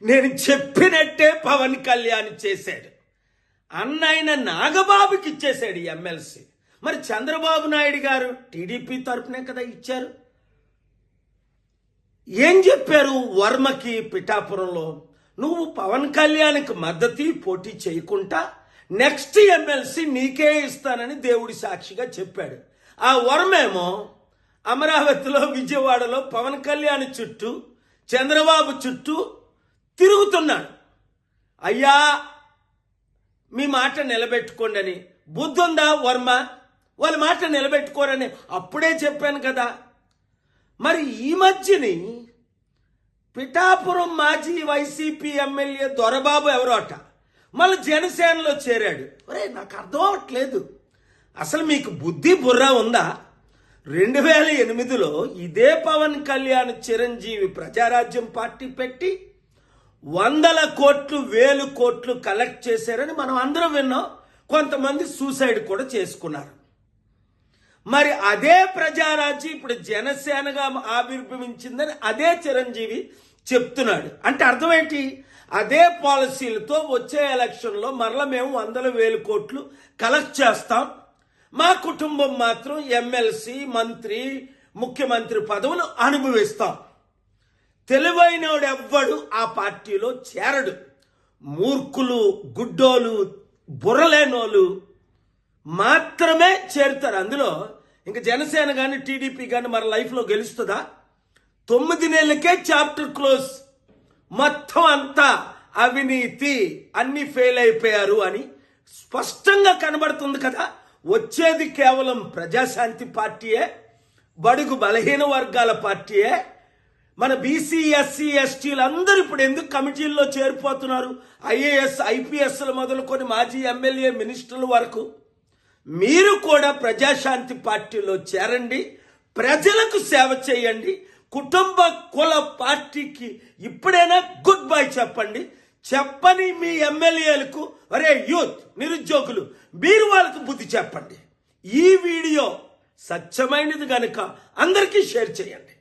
నేను చెప్పినట్టే పవన్ కళ్యాణ్ చేశాడు. అన్నైన నాగబాబుకి ఇచ్చేశాడు ఎమ్మెల్సీ. మరి చంద్రబాబు నాయుడు గారు టీడీపీ తరపునే కదా ఇచ్చారు. ఏం చెప్పారు వర్మకి పిఠాపురంలో? నువ్వు పవన్ కళ్యాణ్కి మద్దతు పోటీ చేయకుండా నెక్స్ట్ ఎమ్మెల్సీ నీకే ఇస్తానని దేవుడి సాక్షిగా చెప్పాడు. ఆ వర్మేమో అమరావతిలో, విజయవాడలో పవన్ కళ్యాణ్ చుట్టూ, చంద్రబాబు చుట్టూ తిరుగుతున్నాడు. అయ్యా మీ మాట నిలబెట్టుకోండి అని. బుద్ధుందా వర్మ? వాళ్ళ మాట నిలబెట్టుకోరని అప్పుడే చెప్పాను కదా. మరి ఈ మధ్యని పిఠాపురం మాజీ వైసీపీ ఎమ్మెల్యే దొరబాబు ఎవరోట మళ్ళీ జనసేనలో చేరాడు. ఒరే నాకు అర్థం అవ్వట్లేదు, అసలు మీకు బుద్ధి బుర్ర ఉందా? 2008లో ఇదే పవన్ కళ్యాణ్ చిరంజీవి ప్రజారాజ్యం పార్టీ పెట్టి 100 కోట్లు 1000 కోట్లు కలెక్ట్ చేశారని మనం అందరం విన్నాం. కొంతమంది సూసైడ్ కూడా చేసుకున్నారు. మరి అదే ప్రజారాజ్యం ఇప్పుడు జనసేనగా ఆవిర్భవించిందని అదే చిరంజీవి చెప్తున్నాడు. అంటే అర్థం ఏంటి? అదే పాలసీలతో వచ్చే ఎలక్షన్లో మరలా మేము 100,000 కోట్లు కలెక్ట్ చేస్తాం, మా కుటుంబం మాత్రం ఎమ్మెల్సీ, మంత్రి, ముఖ్యమంత్రి పదవులు అనుభవిస్తాం. తెలివైనోడు ఎవ్వడు ఆ పార్టీలో చేరడు. మూర్ఖులు, గుడ్డోలు, బుర్రలేనోళ్ళు మాత్రమే చేరుతారు అందులో. ఇంకా జనసేన కానీ టీడీపీ కానీ మన లైఫ్లో గెలుస్తుందా? 9 నెలలకే చాప్టర్ క్లోజ్. మొత్తం అంతా అవినీతి, అన్ని ఫెయిల్ అయిపోయారు అని స్పష్టంగా కనబడుతుంది కదా. వచ్చేది కేవలం ప్రజాశాంతి పార్టీయే, బడుగు బలహీన వర్గాల పార్టీయే. మన బీసీ, ఎస్సీ, ఎస్టీలు అందరూ ఇప్పుడు ఎందుకు కమిటీల్లో చేరిపోతున్నారు? ఐఏఎస్, ఐపీఎస్లు మొదలుకొని మాజీ ఎమ్మెల్యే, మినిస్టర్ల వరకు. మీరు కూడా ప్రజాశాంతి పార్టీలో చేరండి, ప్రజలకు సేవ చేయండి. కుటుంబ కుల పార్టీకి ఇప్పుడైనా గుడ్ బై చెప్పండి. చెప్పని మీ ఎమ్మెల్యేలకు, అరే యూత్, నిరుద్యోగులు, మీరు వాళ్ళకు బుద్ధి చెప్పండి. ఈ వీడియో సత్యమైనది గనుక అందరికీ షేర్ చేయండి.